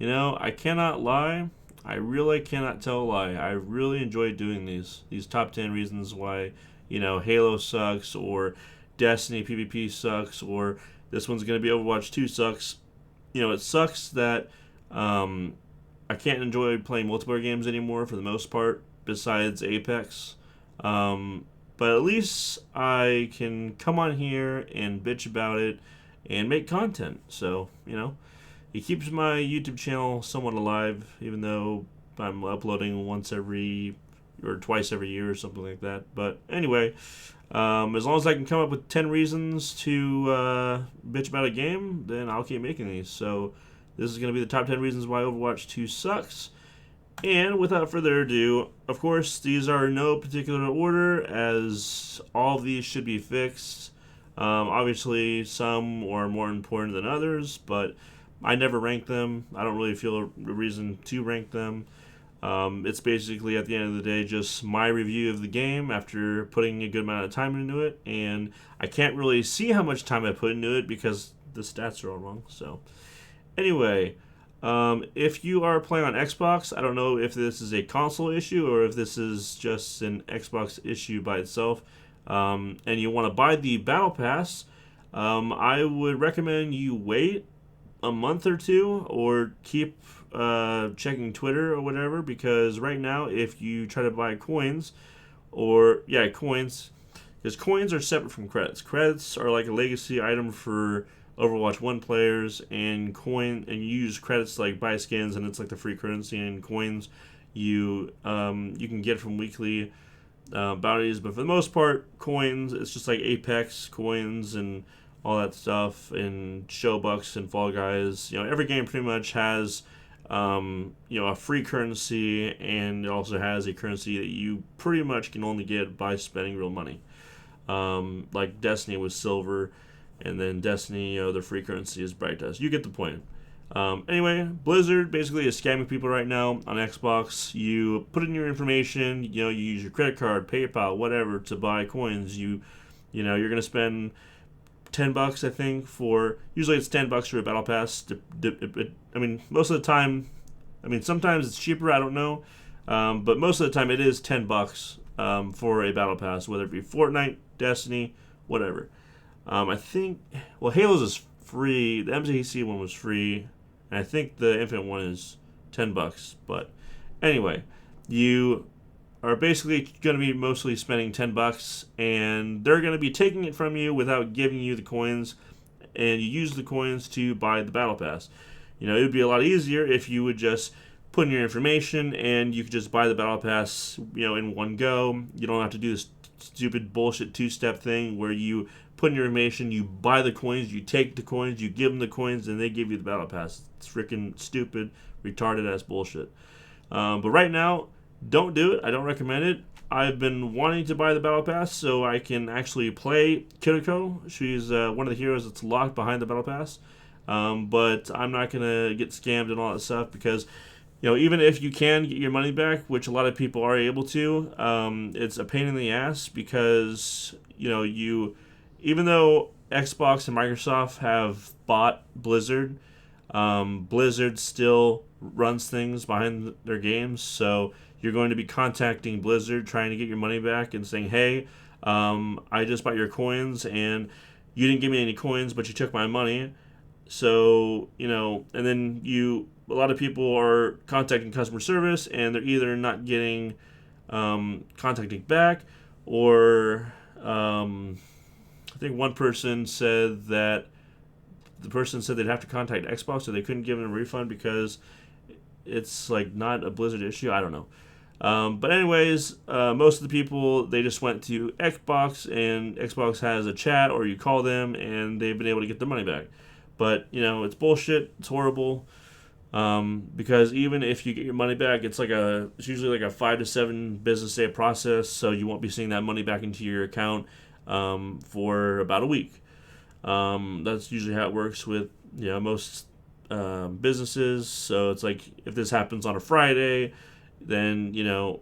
I cannot lie. I really cannot tell a lie. I really enjoy doing these top 10 reasons why, Halo sucks, or Destiny PvP sucks, or this one's going to be Overwatch 2 sucks. It sucks that um, I can't enjoy playing multiplayer games anymore for the most part, besides Apex. Um, but at least I can come on here and bitch about it and make content. So, it keeps my YouTube channel somewhat alive, even though I'm uploading once every or twice every year or something like that. But anyway, as long as I can come up with 10 reasons to bitch about a game, then I'll keep making these. So this is going to be the top 10 reasons why Overwatch 2 sucks. And without further ado, of course, these are in no particular order, as all of these should be fixed. Obviously, some are more important than others, but I never rank them. I don't really feel a reason to rank them. It's basically, at the end of the day, just my review of the game after putting a good amount of time into it, and I can't really see how much time I put into it because the stats are all wrong. So, anyway, if you are playing on Xbox, I don't know if this is a console issue or if this is just an Xbox issue by itself, and you want to buy the Battle Pass, I would recommend you wait a month or two, or keep checking Twitter or whatever, because right now, if you try to buy coins, because coins are separate from credits. Credits are like a legacy item for Overwatch 1 players, and you use credits to like buy skins, and it's like the free currency, and coins you can get from weekly bounties. But for the most part, coins, it's just like Apex coins and all that stuff, and Showbucks and Fall Guys. Every game pretty much has a free currency, and it also has a currency that you pretty much can only get by spending real money. Like Destiny was silver, and then Destiny, the free currency is Bright Dust. You get the point. Anyway, Blizzard basically is scamming people right now on Xbox. You put in your information, you use your credit card, PayPal, whatever, to buy coins. You're gonna spend $10, I think, for usually it's $10 for a battle pass. Most of the time, sometimes it's cheaper. I don't know, but most of the time it is $10 for a battle pass, whether it be Fortnite, Destiny, whatever. I think Halo's is free. The MCC one was free, and I think the Infinite one is $10. But anyway, you are basically going to be mostly spending $10, and they're going to be taking it from you without giving you the coins, and you use the coins to buy the battle pass. It would be a lot easier if you would just put in your information and you could just buy the battle pass, in one go. You don't have to do this stupid bullshit two-step thing where you put in your information, you buy the coins, you take the coins, you give them the coins, and they give you the battle pass. It's freaking stupid, retarded ass bullshit. But right now, don't do it. I don't recommend it. I've been wanting to buy the battle pass so I can actually play Kiriko. She's one of the heroes that's locked behind the battle pass. But I'm not gonna get scammed and all that stuff, because even if you can get your money back, which a lot of people are able to, it's a pain in the ass, because even though Xbox and Microsoft have bought Blizzard, Blizzard still runs things behind their games. So you're going to be contacting Blizzard trying to get your money back and saying, hey, I just bought your coins and you didn't give me any coins, but you took my money. So, and then a lot of people are contacting customer service, and they're either not getting contacting back, or I think one person said that the person said they'd have to contact Xbox, so they couldn't give them a refund because it's like not a Blizzard issue. I don't know. But anyways, most of the people, they just went to Xbox, and Xbox has a chat, or you call them, and they've been able to get their money back. But, it's bullshit. It's horrible. Because even if you get your money back, it's usually like a 5 to 7 business day process, so you won't be seeing that money back into your account for about a week. That's usually how it works with most businesses. So it's like, if this happens on a Friday, then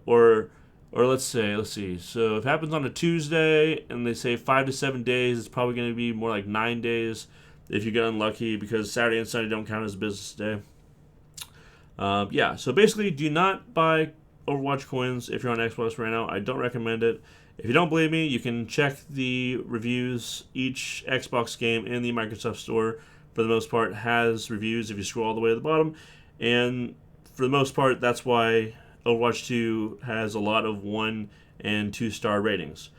or let's see. So if it happens on a Tuesday and they say 5 to 7 days, it's probably going to be more like 9 days if you get unlucky, because Saturday and Sunday don't count as a business day. Yeah, so basically, do not buy Overwatch coins if you're on Xbox right now. I don't recommend it. If you don't believe me, you can check the reviews. Each Xbox game in the Microsoft Store, for the most part, has reviews if you scroll all the way to the bottom. And for the most part, that's why Overwatch 2 has a lot of 1 and 2-star ratings.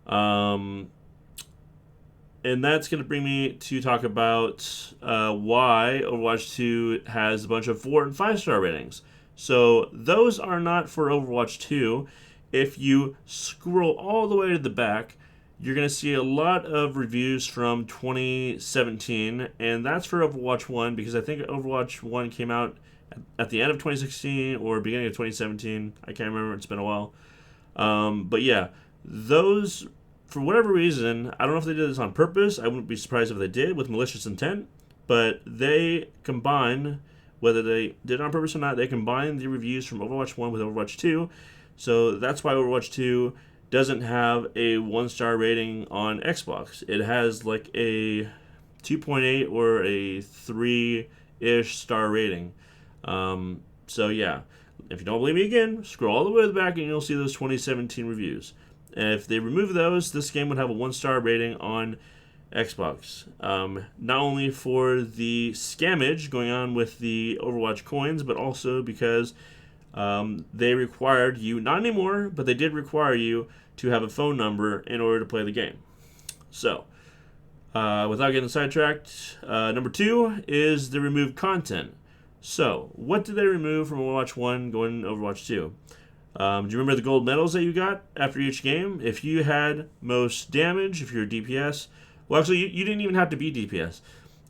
Um, and that's going to bring me to talk about why Overwatch 2 has a bunch of 4 and 5-star ratings. So those are not for Overwatch 2. If you scroll all the way to the back, you're going to see a lot of reviews from 2017, and that's for Overwatch 1 because I think Overwatch 1 came out at the end of 2016 or beginning of 2017. I can't remember. It's been a while. But yeah, those, for whatever reason, I don't know if they did this on purpose. I wouldn't be surprised if they did with malicious intent, but they combine, whether they did it on purpose or not, they combine the reviews from Overwatch 1 with Overwatch 2. So that's why Overwatch 2 doesn't have a 1-star rating on Xbox. It has like a 2.8 or a 3-ish star rating. So yeah, if you don't believe me again, scroll all the way to the back and you'll see those 2017 reviews. And if they remove those, this game would have a 1-star rating on Xbox. Not only for the scammage going on with the Overwatch coins, but also because they required you, not anymore, but they did require you to have a phone number in order to play the game. So, without getting sidetracked, number 2 is the removed content. So, what did they remove from Overwatch 1 going to Overwatch 2? Do you remember the gold medals that you got after each game? If you had most damage, if you're DPS, well, actually, you didn't even have to be DPS.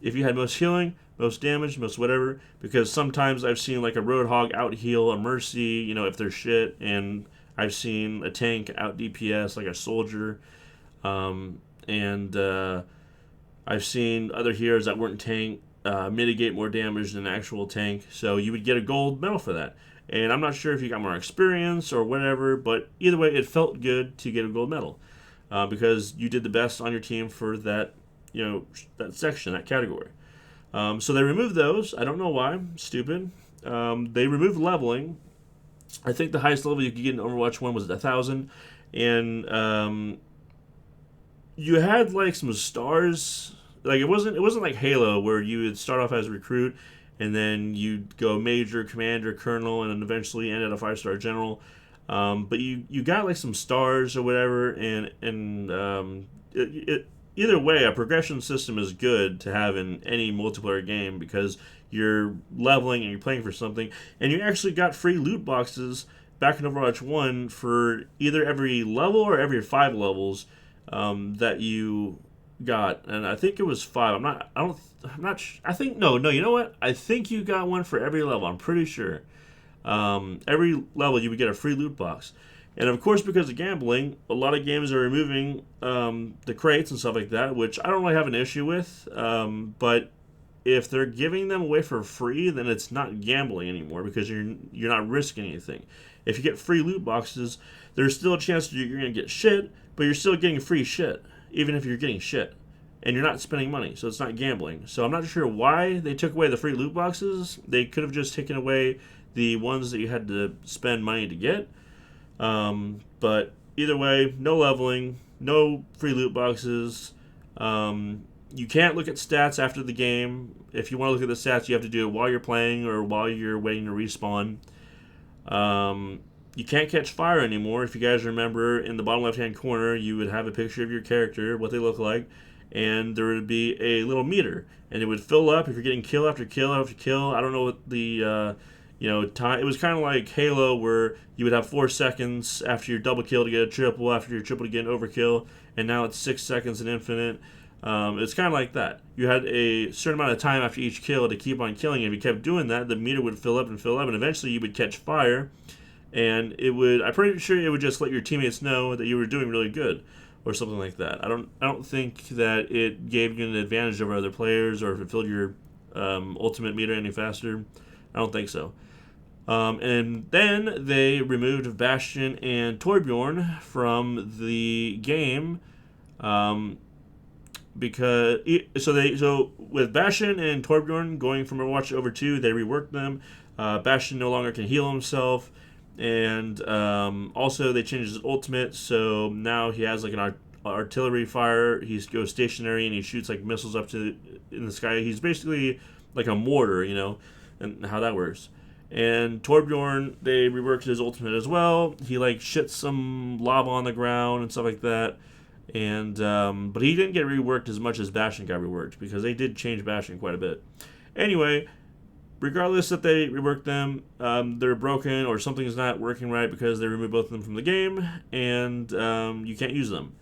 If you had most healing, most damage, most whatever, because sometimes I've seen like a Roadhog out heal a Mercy, if they're shit, and I've seen a tank out DPS like a Soldier, and I've seen other heroes that weren't tank mitigate more damage than an actual tank, so you would get a gold medal for that. And I'm not sure if you got more experience or whatever, but either way, it felt good to get a gold medal because you did the best on your team for that, that section, that category. So they removed those. I don't know why. Stupid. They removed leveling. I think the highest level you could get in Overwatch 1 was 1,000. And you had like some stars. Like it wasn't like Halo where you would start off as a recruit and then you'd go major, commander, colonel, and then eventually end at a 5-star general. But you got like some stars or whatever, and either way, a progression system is good to have in any multiplayer game because you're leveling and you're playing for something, and you actually got free loot boxes back in Overwatch 1 for either every level or every 5 levels that you got, and I think it was 5. I think no. You know what? I think you got one for every level. I'm pretty sure. Every level you would get a free loot box. And of course, because of gambling, a lot of games are removing the crates and stuff like that, which I don't really have an issue with. But if they're giving them away for free, then it's not gambling anymore because you're not risking anything. If you get free loot boxes, there's still a chance that you're going to get shit, but you're still getting free shit, even if you're getting shit. And you're not spending money, so it's not gambling. So I'm not sure why they took away the free loot boxes. They could have just taken away the ones that you had to spend money to get. But either way, no leveling, no free loot boxes. You can't look at stats after the game. If you want to look at the stats, you have to do it while you're playing or while you're waiting to respawn. You can't catch fire anymore. If you guys remember, in the bottom left-hand corner, you would have a picture of your character, what they look like, and there would be a little meter, and it would fill up if you're getting kill after kill after kill. I don't know what the time. It was kind of like Halo, where you would have 4 seconds after your double kill to get a triple, after your triple to get an overkill, and now it's 6 seconds in infinite. It's kind of like that. You had a certain amount of time after each kill to keep on killing. If you kept doing that, the meter would fill up, and eventually you would catch fire, and I'm pretty sure it would just let your teammates know that you were doing really good, or something like that. I don't think that it gave you an advantage over other players, or if it filled your ultimate meter any faster. I don't think so. And then they removed Bastion and Torbjorn from the game. because so with Bastion and Torbjorn going from Overwatch over 2, they reworked them. Bastion no longer can heal himself, and also they changed his ultimate, so now he has like an artillery fire. He goes stationary and he shoots like missiles up to in the sky. He's basically like a mortar, and how that works. And Torbjorn, they reworked his ultimate as well. He like shits some lava on the ground and stuff like that. And but he didn't get reworked as much as Bastion got reworked, because they did change Bastion quite a bit. Anyway, regardless that they reworked them, they're broken or something's not working right because they removed both of them from the game, and you can't use them.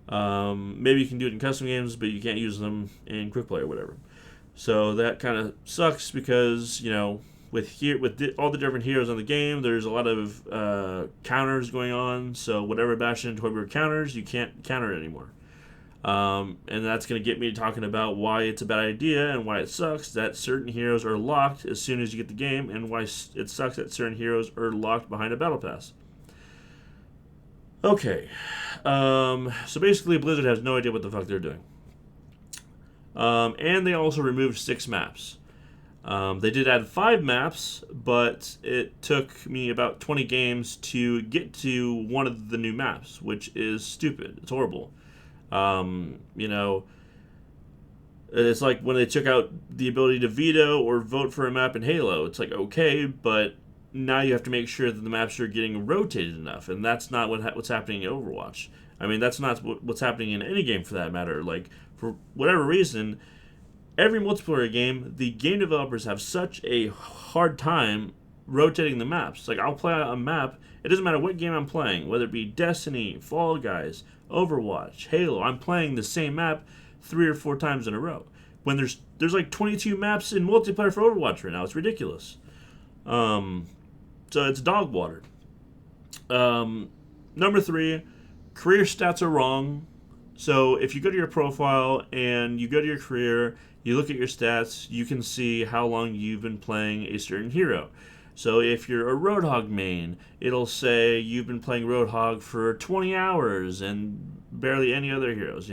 Maybe you can do it in custom games, but you can't use them in quick play or whatever. So that kind of sucks because with all the different heroes in the game, there's a lot of counters going on. So whatever Bastion and Torbjorn counters, you can't counter it anymore. And that's going to get me talking about why it's a bad idea and why it sucks that certain heroes are locked as soon as you get the game, and why it sucks that certain heroes are locked behind a battle pass. Okay, so basically Blizzard has no idea what the fuck they're doing. And they also removed 6 maps. They did add 5 maps, but it took me about 20 games to get to one of the new maps, which is stupid. It's horrible. It's like when they took out the ability to veto or vote for a map in Halo. It's like, okay, but now you have to make sure that the maps are getting rotated enough, and that's not what's happening in Overwatch. I mean, that's not what's happening in any game for that matter. Like, for whatever reason, every multiplayer game, the game developers have such a hard time rotating the maps. Like, I'll play a map, it doesn't matter what game I'm playing, whether it be Destiny, Fall Guys, Overwatch, Halo, I'm playing the same map 3 or 4 times in a row. When there's like 22 maps in multiplayer for Overwatch right now. It's ridiculous. So it's dog water. Number 3, career stats are wrong. So if you go to your profile and you go to your career, you look at your stats, you can see how long you've been playing a certain hero. So if you're a Roadhog main, it'll say you've been playing Roadhog for 20 hours and barely any other heroes,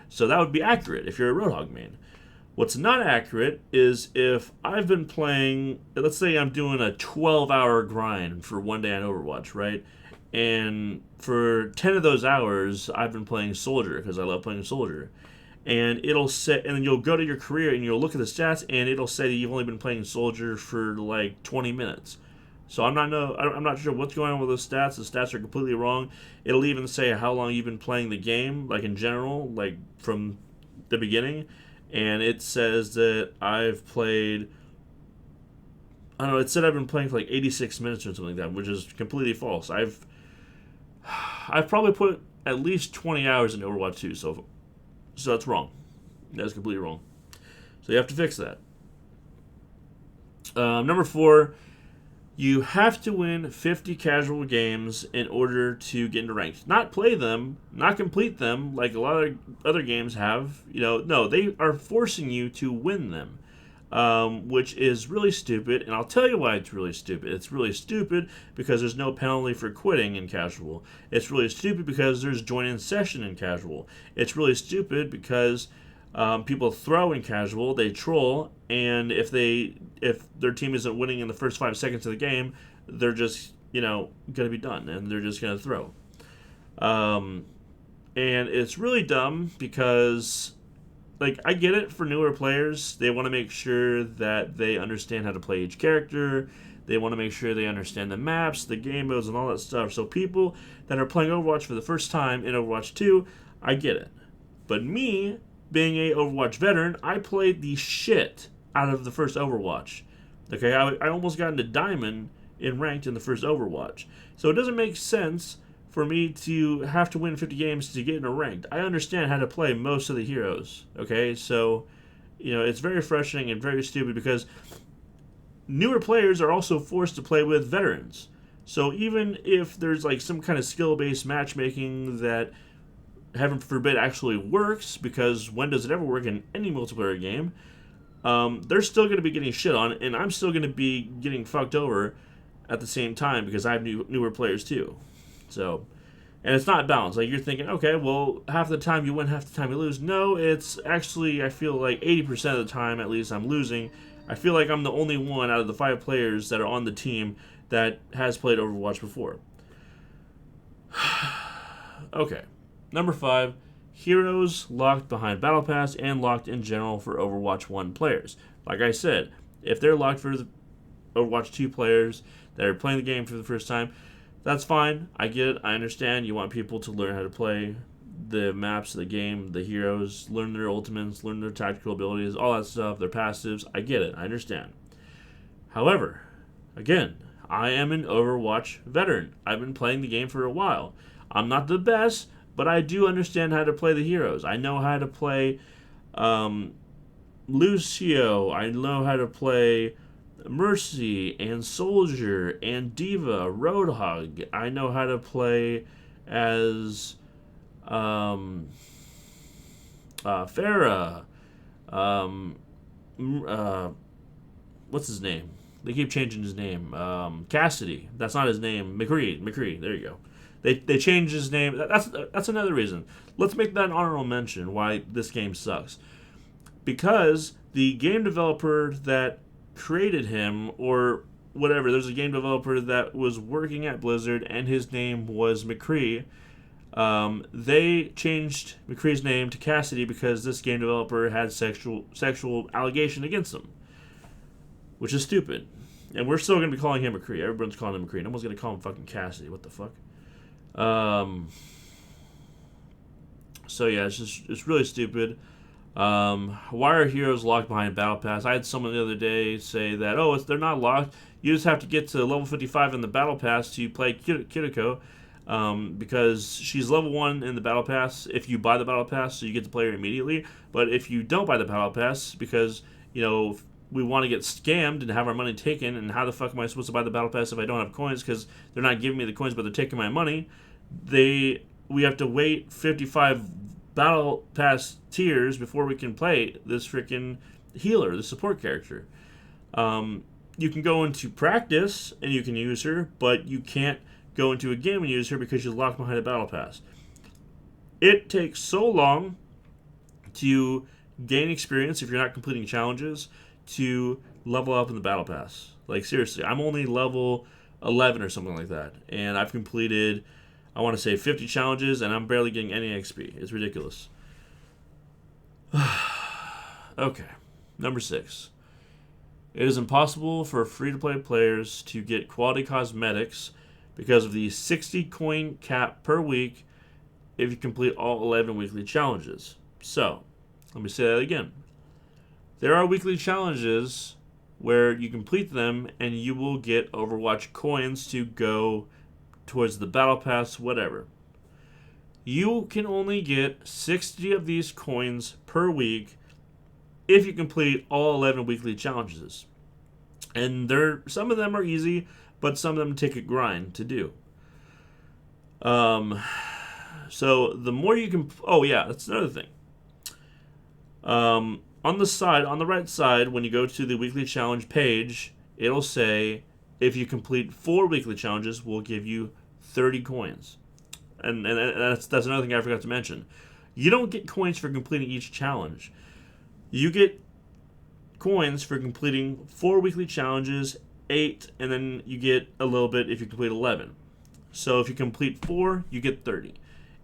So that would be accurate if you're a Roadhog main. What's not accurate is if I've been playing, let's say I'm doing a 12-hour grind for one day on Overwatch, right? And for 10 of those hours, I've been playing Soldier because I love playing Soldier. And it'll say, and then you'll go to your career and you'll look at the stats, and it'll say that you've only been playing Soldier for like 20 minutes. So I'm not sure what's going on with those stats. The stats are completely wrong. It'll even say how long you've been playing the game, like in general, like from the beginning. And it says that I've played, I don't know, it said I've been playing for like 86 minutes or something like that, which is completely false. I've probably put at least 20 hours in Overwatch 2, so that's wrong. That's completely wrong. So you have to fix that. Number 4, you have to win 50 casual games in order to get into ranked. Not play them, not complete them, like a lot of other games have. No, they are forcing you to win them, which is really stupid. And I'll tell you why it's really stupid. It's really stupid because there's no penalty for quitting in casual. It's really stupid because there's join in session in casual. It's really stupid because people throw in casual, they troll, and if their team isn't winning in the first 5 seconds of the game, they're just going to be done, and they're just going to throw. And it's really dumb because, like, I get it for newer players. They want to make sure that they understand how to play each character. They want to make sure they understand the maps, the game modes, and all that stuff. So people that are playing Overwatch for the first time in Overwatch 2, I get it. But me, being a Overwatch veteran, I played the shit out of the first Overwatch. Okay, I almost got into Diamond in ranked in the first Overwatch. So it doesn't make sense for me to have to win 50 games to get into ranked. I understand how to play most of the heroes. Okay, so it's very frustrating and very stupid because newer players are also forced to play with veterans. So even if there's like some kind of skill-based matchmaking that, heaven forbid, actually works, because when does it ever work in any multiplayer game, they're still going to be getting shit on, and I'm still going to be getting fucked over at the same time because I have newer players too. So And it's not balanced. Like, you're thinking, okay, well, half the time you win, half the time you lose. No, it's actually, I feel like 80% of the time, at least, I'm losing. I feel like I'm the only one out of the 5 players that are on the team that has played Overwatch before. Okay. Number 5, heroes locked behind Battle Pass and locked in general for Overwatch 1 players. Like I said, if they're locked for the Overwatch 2 players that are playing the game for the first time, that's fine. I get it. I understand. You want people to learn how to play the maps of the game, the heroes, learn their ultimates, learn their tactical abilities, all that stuff, their passives. I get it. I understand. However, again, I am an Overwatch veteran. I've been playing the game for a while. I'm not the best, but I do understand how to play the heroes. I know how to play Lucio. I know how to play Mercy and Soldier and Diva, Roadhog. I know how to play as Farah. What's his name? They keep changing his name. Cassidy. That's not his name. McCree. There you go. They changed his name. That's another reason. Let's make that an honorable mention why this game sucks. Because the game developer that created him, or whatever, there's a game developer that was working at Blizzard and his name was McCree. They changed McCree's name to Cassidy because this game developer had sexual allegation against him, which is stupid. And we're still going to be calling him McCree. Everyone's calling him McCree. No one's going to call him fucking Cassidy. What the fuck? So yeah, it's really stupid. Why are heroes locked behind Battle Pass? I had someone the other day say that, they're not locked. You just have to get to level 55 in the Battle Pass to play Kiriko, because she's level 1 in the Battle Pass if you buy the Battle Pass, so you get to play her immediately. But if you don't buy the Battle Pass, because, we want to get scammed and have our money taken, and how the fuck am I supposed to buy the Battle Pass if I don't have coins, because they're not giving me the coins, but they're taking my money, we have to wait 55 Battle Pass tiers before we can play this freaking healer, the support character. You can go into practice and you can use her, but you can't go into a game and use her because you're locked behind a Battle Pass. It takes so long to gain experience if you're not completing challenges to level up in the Battle Pass. Like, seriously, I'm only level 11 or something like that, and I've completed, I want to say, 50 challenges, and I'm barely getting any XP. It's ridiculous. Okay, number 6. It is impossible for free-to-play players to get quality cosmetics because of the 60 coin cap per week if you complete all 11 weekly challenges. So, let me say that again. There are weekly challenges where you complete them and you will get Overwatch coins to go towards the Battle Pass, whatever. You can only get 60 of these coins per week if you complete all 11 weekly challenges. And some of them are easy, but some of them take a grind to do. So the more you can... Oh, yeah, that's another thing. On the right side, when you go to the weekly challenge page, it'll say, if you complete 4 weekly challenges, we'll give you 30 coins. And that's another thing I forgot to mention. You don't get coins for completing each challenge. You get coins for completing 4 weekly challenges, 8, and then you get a little bit if you complete 11. So if you complete 4, you get 30.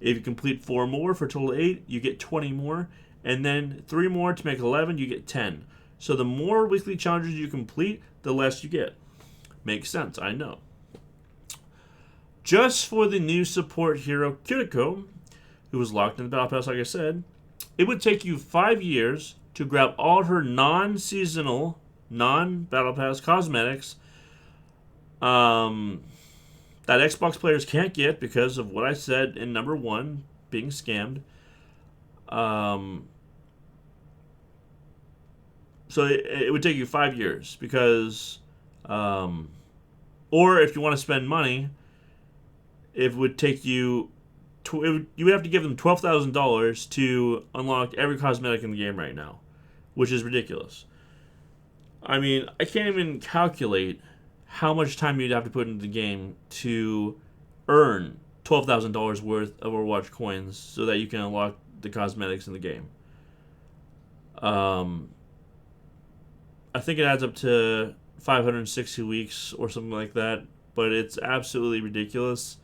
If you complete 4 more for a total of 8, you get 20 more. And then 3 more to make 11, you get 10. So the more weekly challenges you complete, the less you get. Makes sense, I know. Just for the new support hero Kiriko, who was locked in the Battle Pass, like I said, it would take you 5 years to grab all her non-seasonal, non-Battle Pass cosmetics that Xbox players can't get because of what I said in number 1, being scammed. So it would take you 5 years because, or if you want to spend money, it would take you, you would have to give them $12,000 to unlock every cosmetic in the game right now, which is ridiculous. I mean, I can't even calculate how much time you'd have to put into the game to earn $12,000 worth of Overwatch coins so that you can unlock the cosmetics in the game. I think it adds up to 560 weeks or something like that, but it's absolutely ridiculous.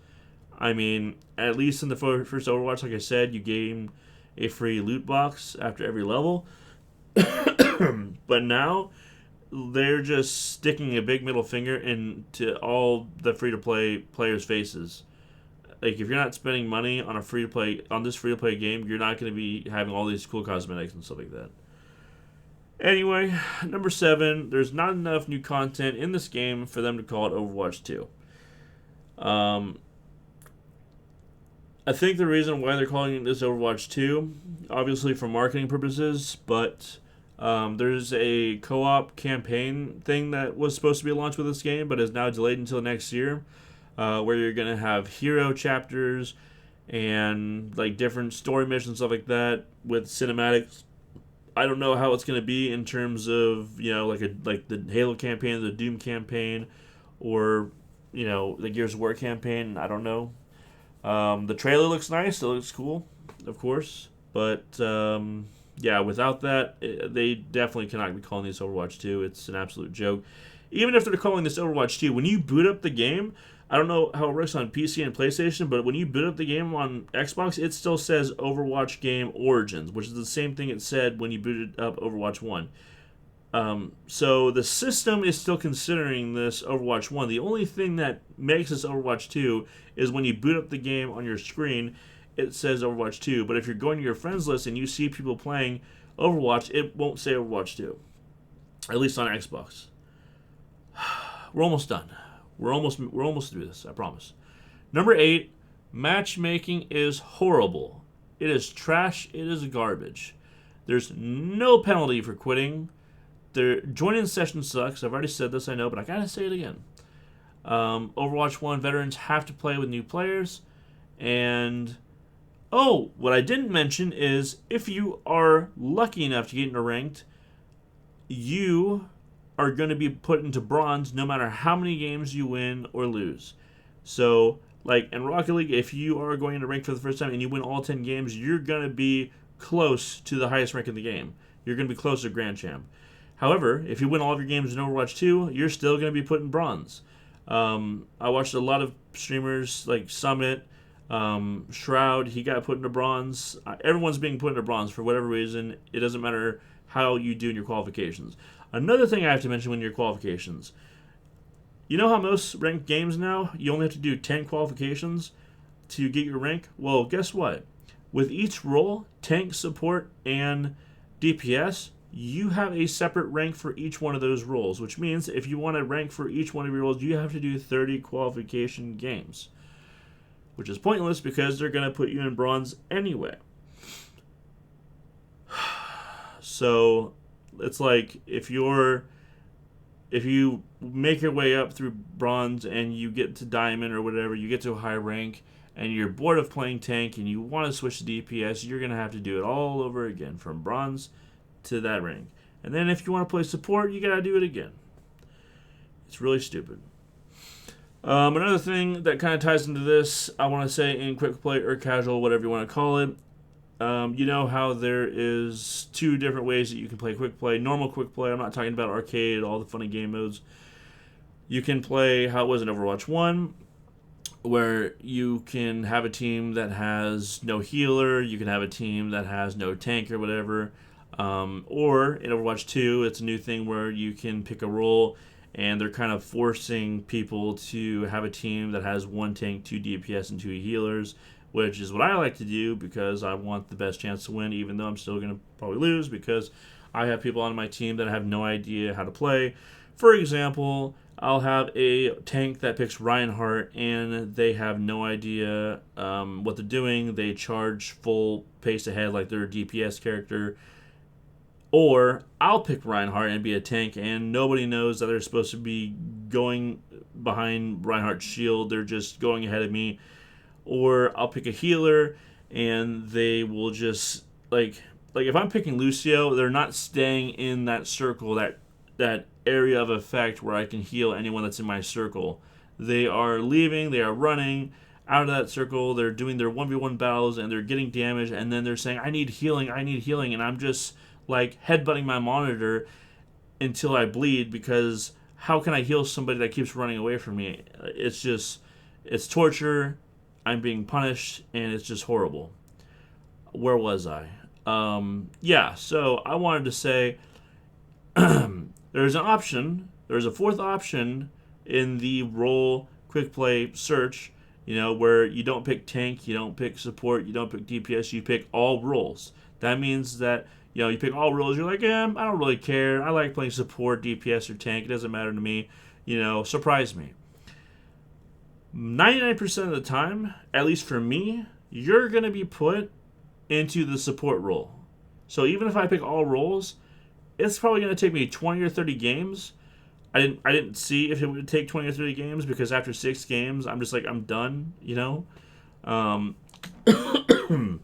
I mean, at least in the first Overwatch, like I said, you gain a free loot box after every level. But now they're just sticking a big middle finger into all the free-to-play players' faces. Like, if you're not spending money on this free-to-play game, you're not going to be having all these cool cosmetics and stuff like that. Anyway, number 7, there's not enough new content in this game for them to call it Overwatch 2. I think the reason why they're calling this Overwatch 2, obviously for marketing purposes, but there's a co-op campaign thing that was supposed to be launched with this game, but is now delayed until next year, where you're going to have hero chapters and like different story missions, stuff like that, with cinematics. I don't know how it's going to be in terms of, like the Halo campaign, the Doom campaign, or, the Gears of War campaign. I don't know. The trailer looks nice. It looks cool, of course. But, without that, they definitely cannot be calling this Overwatch 2. It's an absolute joke. Even if they're calling this Overwatch 2, when you boot up the game, I don't know how it works on PC and PlayStation, but when you boot up the game on Xbox, it still says Overwatch Game Origins, which is the same thing it said when you booted up Overwatch 1. So the system is still considering this Overwatch 1. The only thing that makes this Overwatch 2 is when you boot up the game on your screen, it says Overwatch 2. But if you're going to your friends list and you see people playing Overwatch, it won't say Overwatch 2. At least on Xbox. We're almost done. We're almost through this, I promise. Number 8, matchmaking is horrible. It is trash. It is garbage. There's no penalty for quitting. Joining session sucks. I've already said this, I know, but I gotta say it again. Overwatch 1 veterans have to play with new players. And, what I didn't mention is if you are lucky enough to get into ranked, you are going to be put into bronze no matter how many games you win or lose. So, like in Rocket League, if you are going into rank for the first time and you win all 10 games, you're going to be close to the highest rank in the game. You're going to be close to Grand Champ. However, if you win all of your games in Overwatch 2, you're still going to be put in bronze. I watched a lot of streamers like Summit, Shroud, he got put into bronze. Everyone's being put into bronze for whatever reason. It doesn't matter how you do in your qualifications. Another thing I have to mention when your qualifications. You know how most ranked games now, you only have to do 10 qualifications to get your rank? Well, guess what? With each role, tank, support, and DPS, you have a separate rank for each one of those roles, which means if you want to rank for each one of your roles, you have to do 30 qualification games, which is pointless because they're going to put you in bronze anyway. So it's like if you make your way up through bronze and you get to diamond or whatever, you get to a high rank and you're bored of playing tank and you want to switch to DPS, you're going to have to do it all over again from bronze to that rank. And then if you want to play support, you got to do it again. It's really stupid. Another thing that kind of ties into this, I want to say in quick play or casual, whatever you want to call it, you know how there is 2 different ways that you can play quick play. Normal quick play, I'm not talking about arcade, all the funny game modes. You can play how it was in Overwatch 1, where you can have a team that has no healer, you can have a team that has no tank or whatever. Or in Overwatch 2, it's a new thing where you can pick a role and they're kind of forcing people to have a team that has 1 tank, 2 DPS, and 2 healers, which is what I like to do because I want the best chance to win, even though I'm still going to probably lose because I have people on my team that have no idea how to play. For example, I'll have a tank that picks Reinhardt, and they have no idea what they're doing. They charge full pace ahead like they're a DPS character. Or I'll pick Reinhardt and be a tank, and nobody knows that they're supposed to be going behind Reinhardt's shield. They're just going ahead of me. Or I'll pick a healer, and they will just, like if I'm picking Lucio, they're not staying in that circle, that area of effect where I can heal anyone that's in my circle. They are leaving, they are running. out of that circle. They're doing their 1v1 battles and they're getting damage, and then they're saying, I need healing, and I'm just like headbutting my monitor until I bleed, because how can I heal somebody that keeps running away from me? It's torture. I'm being punished, and it's just horrible. Where was I? So I wanted to say there's a fourth option in the role quick play search, where you don't pick tank, you don't pick support, you don't pick DPS, you pick all roles. That means that, you pick all roles, you're like, I don't really care. I like playing support, DPS, or tank. It doesn't matter to me. Surprise me. 99% of the time, at least for me, you're going to be put into the support role. So even if I pick all roles, it's probably going to take me 20 or 30 games. I didn't see if it would take 20 or 30 games, because after 6 games, I'm just like, I'm done, It's going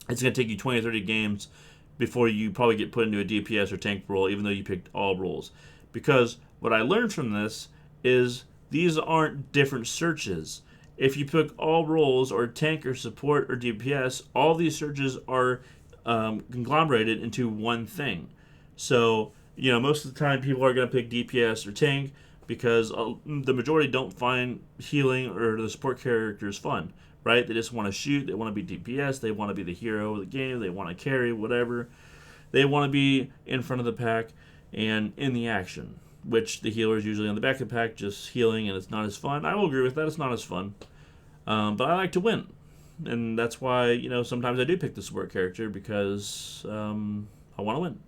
to take you 20 or 30 games before you probably get put into a DPS or tank role, even though you picked all roles. Because what I learned from this is these aren't different searches. If you pick all roles, or tank, or support, or DPS, all these searches are conglomerated into one thing. So, most of the time people are going to pick DPS or tank because the majority don't find healing or the support characters fun, right? They just want to shoot, they want to be DPS, they want to be the hero of the game, they want to carry, whatever. They want to be in front of the pack and in the action, which the healer is usually on the back of the pack, just healing, and it's not as fun. I will agree with that, it's not as fun. But I like to win. And that's why, sometimes I do pick the support character, because I want to win.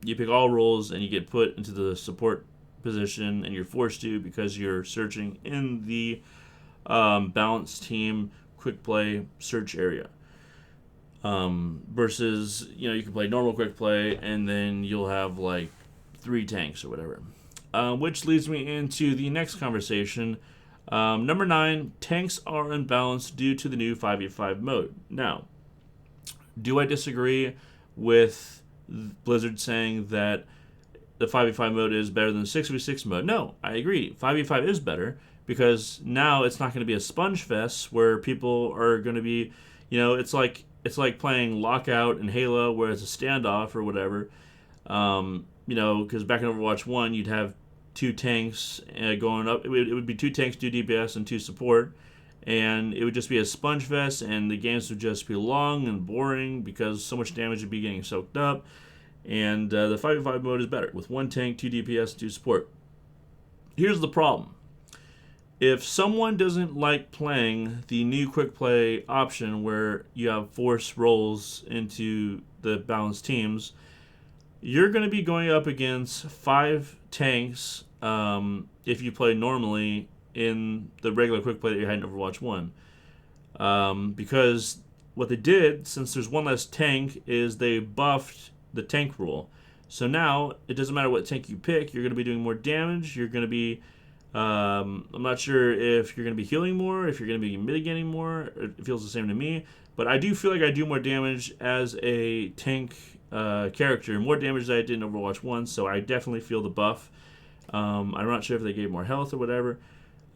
You pick all roles and you get put into the support position, and you're forced to, because you're searching in the balanced team quick play search area. Versus, you can play normal quick play, and then you'll have like 3 tanks or whatever. Which leads me into the next conversation. Number 9, tanks are unbalanced due to the new 5v5 mode. Now, do I disagree with Blizzard saying that the 5v5 mode is better than the 6v6 mode? No, I agree. 5v5 is better, because now it's not going to be a sponge fest where people are going to be, it's like playing Lockout in Halo, where it's a standoff or whatever. Because back in Overwatch 1, you'd have 2 tanks going up. It would be 2 tanks, 2 DPS, and 2 support. And it would just be a sponge fest, and the games would just be long and boring, because so much damage would be getting soaked up. And the 5v5 mode is better, with 1 tank, 2 DPS, 2 support. Here's the problem. If someone doesn't like playing the new quick play option, where you have force roles into the balanced teams, you're going to be going up against 5 tanks if you play normally in the regular quick play that you had in Overwatch 1. Because what they did, since there's 1 less tank, is they buffed the tank rule. So now, it doesn't matter what tank you pick, you're going to be doing more damage, you're going to be... I'm not sure if you're going to be healing more, if you're going to be mitigating more. It feels the same to me. But I do feel like I do more damage as a tank character, more damage than I did in Overwatch 1, so I definitely feel the buff. I'm not sure if they gave more health or whatever.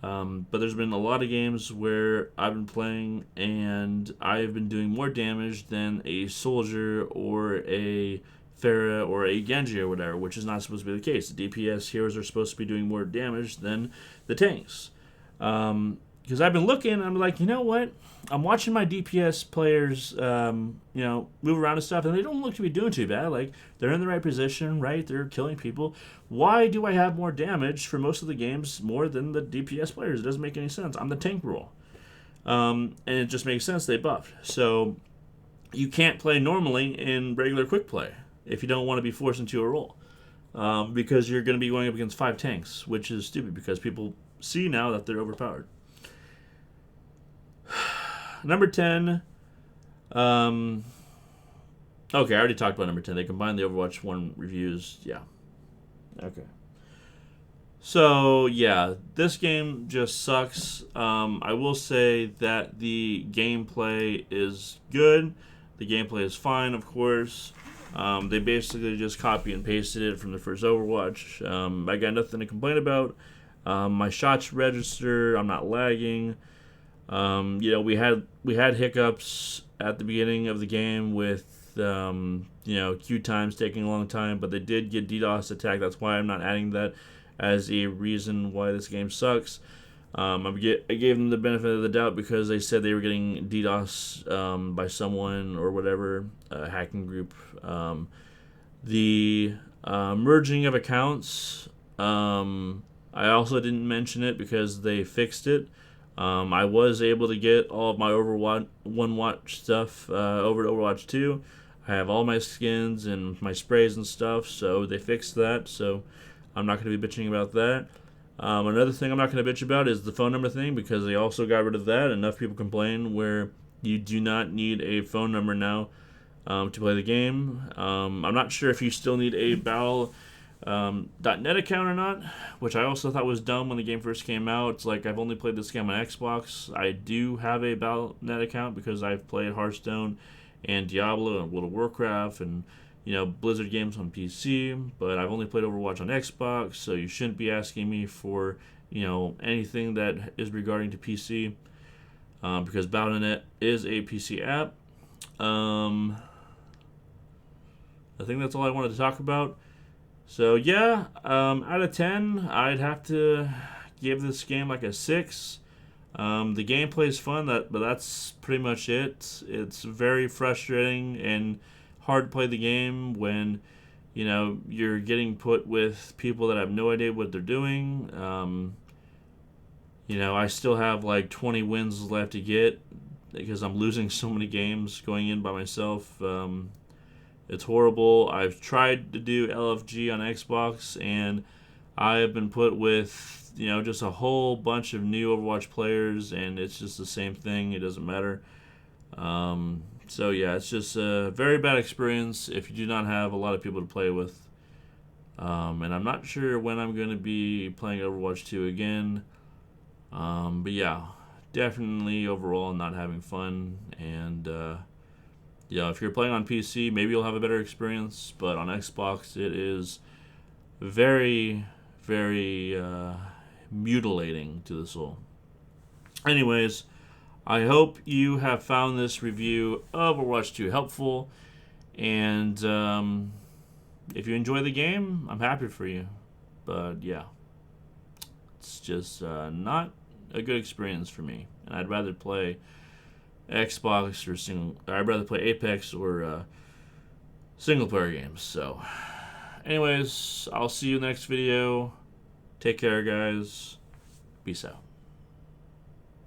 But there's been a lot of games where I've been playing and I've been doing more damage than a soldier or a Pharah or a Genji or whatever, which is not supposed to be the case. The DPS heroes are supposed to be doing more damage than the tanks. Because I've been looking, and I'm like, you know what? I'm watching my DPS players, move around and stuff, and they don't look to be doing too bad. Like, they're in the right position, right? They're killing people. Why do I have more damage for most of the games more than the DPS players? It doesn't make any sense. I'm the tank role. And it just makes sense they buffed. So you can't play normally in regular quick play if you don't want to be forced into a role. Because you're going to be going up against 5 tanks, which is stupid because people see now that they're overpowered. Number 10. Okay, I already talked about number 10. They combined the Overwatch 1 reviews. Yeah. Okay. So, yeah, this game just sucks. I will say that the gameplay is good. The gameplay is fine, of course. They basically just copy and pasted it from the first Overwatch. I got nothing to complain about. My shots register. I'm not lagging. We had hiccups at the beginning of the game with queue times taking a long time, but they did get DDoS attack. That's why I'm not adding that as a reason why this game sucks. I gave them the benefit of the doubt because they said they were getting DDoS by someone or whatever, a hacking group. The merging of accounts, I also didn't mention it because they fixed it. I was able to get all of my Overwatch 1 Watch stuff over to Overwatch 2. I have all my skins and my sprays and stuff, so they fixed that, so I'm not going to be bitching about that. Another thing I'm not going to bitch about is the phone number thing, because they also got rid of that. Enough people complain where you do not need a phone number now to play the game. I'm not sure if you still need a Battle .net account or not, which I also thought was dumb when the game first came out. It's like, I've only played this game on Xbox. I do have a Battle.net account because I've played Hearthstone and Diablo and World of Warcraft and Blizzard games on PC, but I've only played Overwatch on Xbox, so you shouldn't be asking me for anything that is regarding to PC, because Battle.net is a PC app. I think that's all I wanted to talk about. So yeah, out of 10, I'd have to give this game like a 6. The gameplay is fun, but that's pretty much it. It's very frustrating and hard to play the game when you're getting put with people that have no idea what they're doing. I still have like 20 wins left to get because I'm losing so many games going in by myself. It's horrible. I've tried to do LFG on Xbox, and I have been put with, just a whole bunch of new Overwatch players, and it's just the same thing. It doesn't matter. So yeah, it's just a very bad experience if you do not have a lot of people to play with. And I'm not sure when I'm going to be playing Overwatch 2 again. But yeah, definitely overall not having fun, and if you're playing on PC, maybe you'll have a better experience, but on Xbox it is very, very mutilating to the soul. Anyways, I hope you have found this review of Overwatch 2 helpful, and if you enjoy the game, I'm happy for you. But yeah, it's just not a good experience for me, and I'd rather play Xbox I'd rather play Apex or single player games. So anyways, I'll see you next video. Take care, guys. Peace out.